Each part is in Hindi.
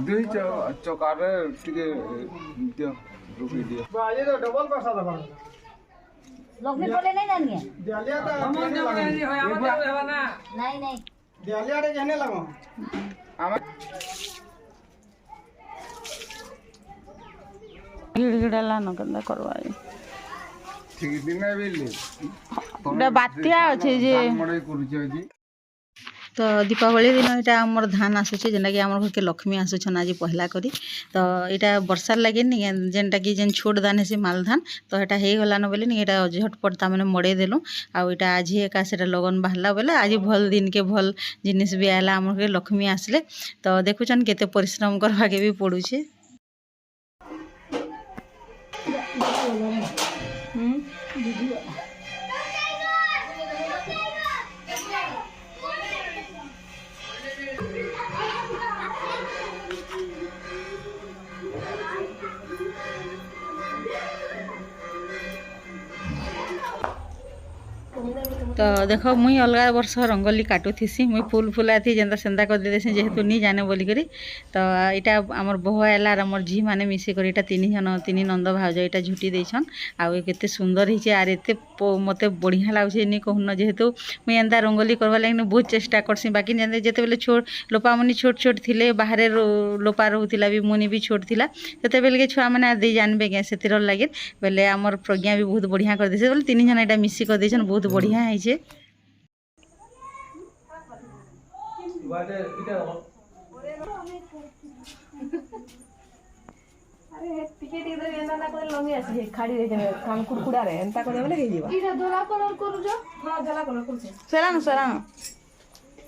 दुई चौकारे टिके दियो रुकी दियो बाजे तो डबल पैसा दबा लक्ष्मी बोले नहीं जानी है दियालिया तो कहने लगो नहीं नहीं दियालिया रे कहने लगो गिड़गिड़ाला न केंदा करवाई ठीक दिन बेली गोटे बात्या अच्छे जे मड़ई करूछ जी तो दीपावली दिन यहाँ आमर धान आसूचे जेनटा कि आमर घर के लक्ष्मी आसुछन आज पहला करी तो यहाँ वर्षार लगे नि जेनटा कि जेन छोट धान है माल धान तो यहाँ हो गलान बोले नि यहाँ झटपट ताने मड़े देलु आउ यहाँ आज एका से लगन बाहर बोले आज भल दिन के भल जिनिस भी आला आमर घर लक्ष्मी आसले तो देखुचन केते परिश्रम करवाके भी पड़ुछे। तो देख मुई अलग वर्ष रंगोली काटुथी मुई फूल फुला थी जेनता सेंता कर देसी जेहेतु नहीं जाने बोलिक तो यहाँ आमर बहु है आमर झी मैंने मिसिक तीन नंद भाउज यहाँ झुटी देछन आउ केते सुंदर ही आर एत मत बढ़िया लगुचे नहीं कहून जेहेतु मुई एंता रंगोली करवा लगे बहुत चेष्टा करसी बाकी जिते बेले छोट लोपामुनि छोट छोट थिले बाहर लोपा रोला भी मुनि भी छोट थिला सेते बेले के छुआ मैंने दे जानबे क्या से लगे बेले आमर प्रज्ञा भी बहुत बढ़िया कर देसे बोले तीन जन यहाँ मिसिक कर देछन बहुत बढ़िया है। अरे टिके टिके एना ना करे लंगी आसी खाड़ी रे कान कुड़कुड़ा रे एंता करे बोले के जीवा इरा दोला कलर करू जो हां दोला कलर करू छे सरानो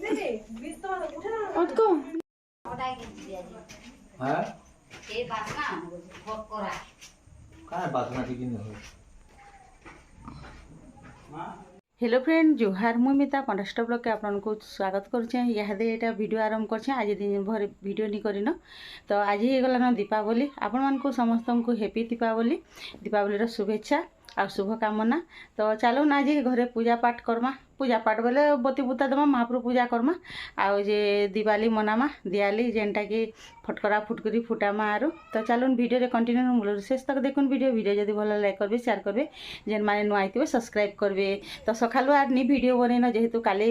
नहीं रे बीस तो उठे ना उठको हटाई के दिया जी हां ए बात ना फक करा काय बासना ठीक नहीं हो हां हेलो फ्रेंड जोहार मुमिता कंटेस्ट ब्लॉग के आपको स्वागत करुचे यहाँ यहाँ वीडियो आरंभ कर आज दिन भर वीडियो नहीं करन तो आज ही गलान दीपावली आपण मानक समस्त को हैप्पी दीपावली दीपावली शुभेच्छा आ शुभकामना तो चलो ना आज घरे पूजा पाठ करमा पूजा पाठ बोले बती बुता दमा महाप्रभु पूजा करमा आउ जे दिवाली मनामा दिवाली जेनटा कि फटकरा फुटकरी फुटामा आरु तो चलो वीडियो कंटिन्यू मूल शेष तक देखुन वीडियो जब भल लाइक करेंगे शेयर करेंगे जेन मैंने नुआ आइए सब्सक्राइब करेंगे तो सकालू आर नी वीडियो बनईन जेहेतु काली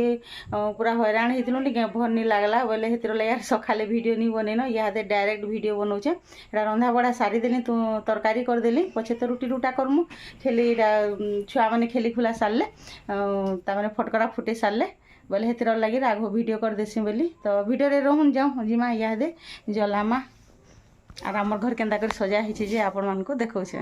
पूरा हैरान होती भर नहीं लगला बोले हेतर लगे सका वीडियो नहीं बनईन यहाँ डायरेक्ट वीडियो बनाऊे रंधा बड़ा सारीदेली तरकारी करदेली पछे तो रुटी रुटा करमु खेली छुआ मैंने खेली खुला सारे ताने फटकरा फुटे सारे बोले हेतर लगे आग वीडियो कर देसी बोली तो वीडियो रे रहून जाऊँ जिमा इहादे जलामा और आमर घर केन्ता कर सजा होती जे आपण मानक देखौछे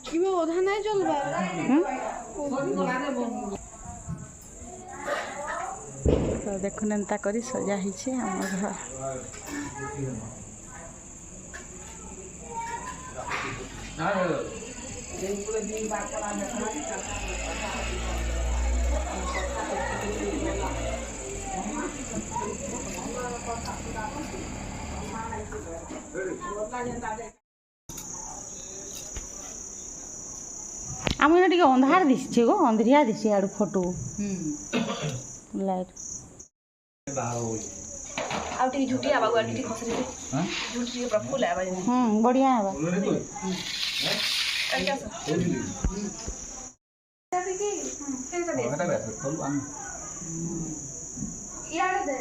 किबे ओधा नहीं चलबा तो देखुन एंता करी सजा होती आमर घर आम टे अंधार दिशे गो अंधरिया दिशे आड़ फोटो लाइट आउ टी झुटी आबा गो टी खसरी हां झुटी पूरा फुल आबा बढ़िया है क्या सर यार दे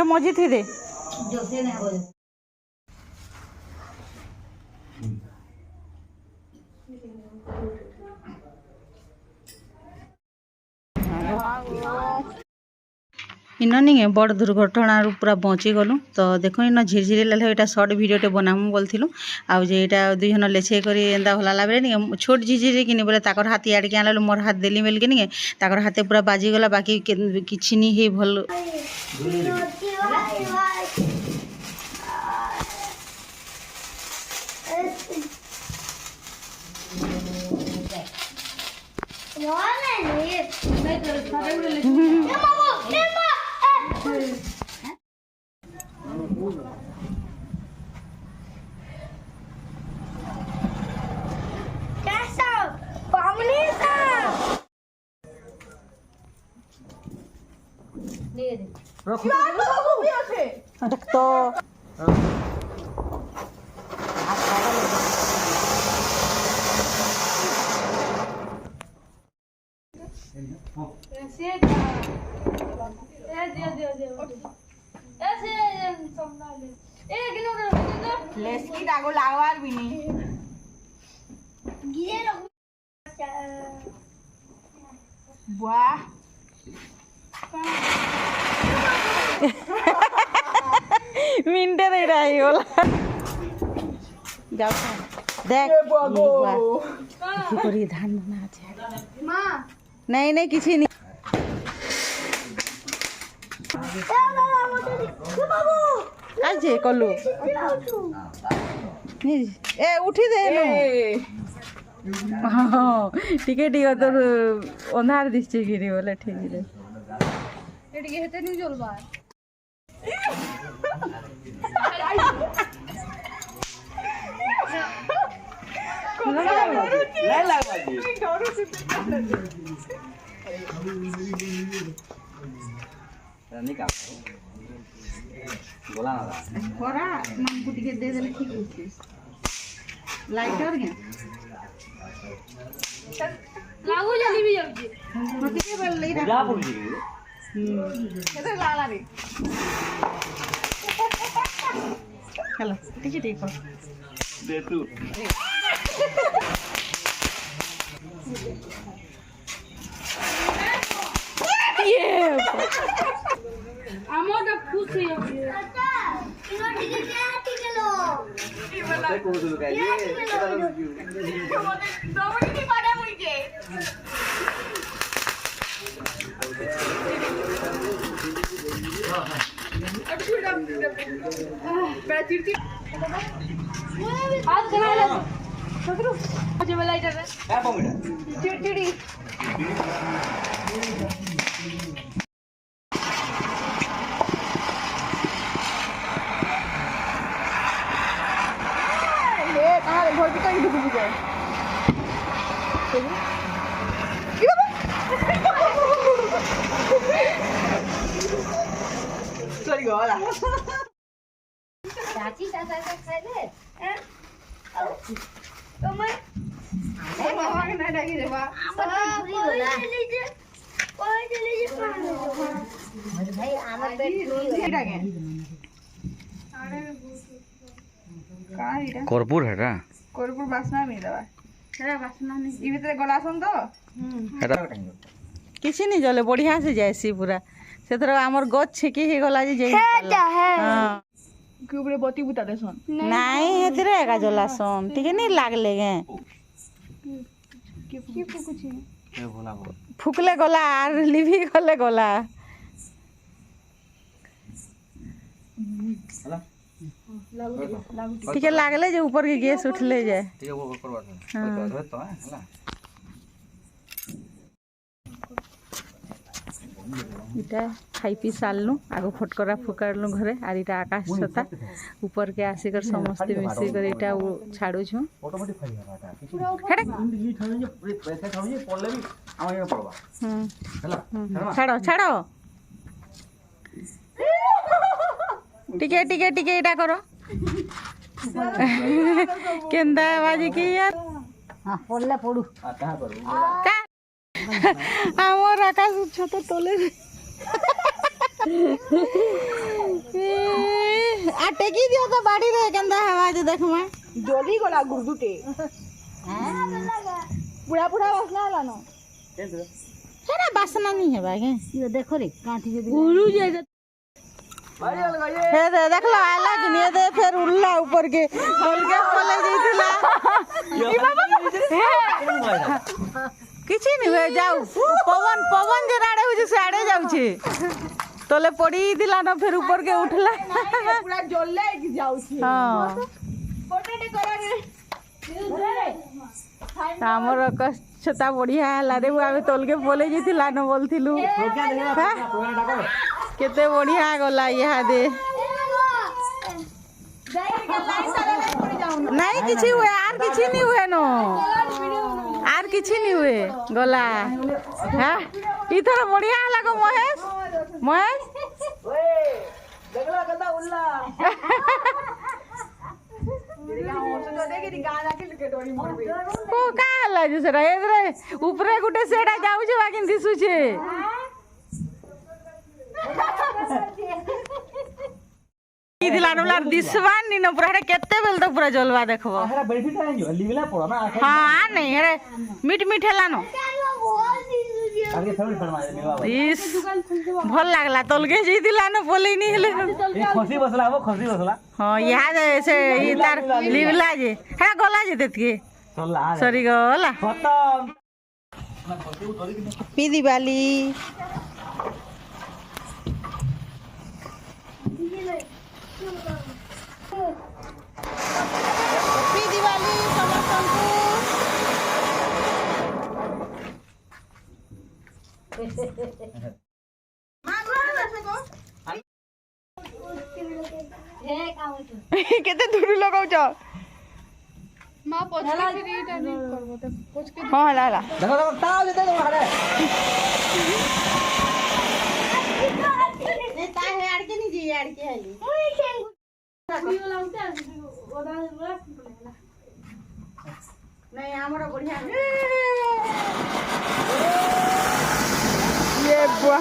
मजी थी दे जो से नहीं हो इन नहीं बड़ दुर्घटना पूरा बची गलु तो देख इन झिरझिरी लाल यहाँ सर्ट भिडियोटे बनामु बोलूँ आउ जे यहाँ दुई जन लेछे कर एंता हला बेले नहीं छोट झिरझिरी कि बोले ताकर हाथ इाड़ के आनलु मोर हाथ देली बेल के नहीं ताकर हाथे पूरा बाजीगला बाकी किसी नहीं भल তো লেসকি ডাগো লাগবার বিনি বাহ মিনটে এটা হল যাও দেখ কি করি ধান বানা আছে নাই নাই কিছু নেই আছে কলু এ উঠি দে ଟିକେ ଟିକେ তোর ଅନ୍ଧାର ଦିଶଛି କିରି ବୋଲେ ଠିକ ରେ এদিকে হেতে নি জ্বলবা ଖରା ମାଙ୍କୁ ଟିକେ ଦେଇଦେଲେ ଠିକ ହଉଛି ଲାଇଟର କେ লাগু জ্বলি বি যাଉଛି ଟିକେ ବେଲେ যা পড়ছি হেতে লালা রে হ্যালো ଟିକେ ଟିକେ কর দে তু আমারটা খুশ হয়ে যাবে মতে কোদু কাই দমনি পাড়া মুইকে आज करायला सगळं म्हणजे मला इथे काय पाहुणा चिडचिडी हे काय भरती काही ढुकू जाय सॉरी गोला चाची चाचा खाइले तुम्हें ए बाबा के ना डागी रे बा पूरी होला भाई आमर पेट पूरी होला डागे काय इटा कर्पूर है रा कोरपुर बासना में दवा সেটা বাসনা নেই ई भीतर गलासन तो কিছু নি জলে বঢ়িয়া সে যাইছি পুরা সেথর আমার গছ ছিকি হয়ে গলা যে যাই হ্যাঁ के ऊपर बत्ती बुता देसन নাই হেতরে একা জলাসন ঠিক নি লাগলে গে की फुकुची ए भोला भोला ফুকলে গলা আর লিভি গলে গলা हला ठीक लागले जे ऊपर के गैस उठले जाए ठीक है वो करवा दो तो है हला इटा खाई पी सालनु आगो फटकरा फुकारलु घरे आर इटा आकाश छता ऊपर के आसिकर समस्त मिसी कर इटा छाडू छु ऑटोमेटिक फाइल है हेडे ये खाने जो पैसा खाओ पड़ले भी आमा ये पड़वा हला छाड़ो छाड़ो टिके टिके टिके इटा करो केंदा बाजी की यार हां पड़ले पड़ू आता है करू का আমার আকাশ ছোট তোলে আটে কি দিও তো বাড়ি রে কেন্দা আওয়াজ দেখমা जल्दी गला गुरदुटे बुढ़ा बुढ़ा वासना आला न সেটা বাসনা নি হেবা কে ये देखो रे काठी जे उलू जाए हे दे देखलो आला कि नहीं दे फिर उल्ला ऊपर के बोल के पले जाइतिला किछि नहीं हुए जाऊ पवन पवन जे राडे हो जे साडे जाऊ छे तले पड़ी दिला न फिर ऊपर के उठला पूरा जल्ले की जाऊ छी हां फोटो टे करा रे हमर ଛତା ବଢିଆ ହେଲା ରେ ଆମେ ତଲକେ ପଲେଇ ଯାଇଥିଲା ନ ବୋଲଥିଲୁ କେତେ ବଢିଆ ଗଲା ଇହାଦେ ନାଇଁ କିଛି ହୁଏ ଆର କିଛି ନି ହୁଏ ନ আর কিছু নি হুয়ে গলা হ্যাঁ ইথর বড়িয়া হলা গো মহেশ মহেশ ও কা হলা যে সেটা এদরে উপরে গুটে সেটা যাউছে বাকি দিশুছে কি দিলানো লার দিশবান নি ন পুরা কেতে বেল তো পুরা জলবা দেখবো আরে বেনিফিট আই जो लिवला पड़ो ना हाँ नहीं अरे मीठ मीठ है लानो आगे थोड़ी फरमा लेवा इस भल लागला तलगे जी दिलानो बोले नहीं हेले ए खसी बसला हो खसी बसला हाँ यहाँ से ये तार लिवला जे है गला जे तेतके चल आ सॉरी गला खत्म पी दिवाली हैप्पी दिवाली समस्तଙ୍କୁ କେତେ ଦୂର ଲଗାଉଛ ମା ପଛରେ ଫିରି ଏଟା ନି କରବ ତ ପଛକେ ହଁ ହେଲା ହେଲା देखो देखो ताव देते तो हरे ତା ହେ ଆଡକେ ନି जी आड़के हेली नहीं हमरा बढ़िया ये बुआ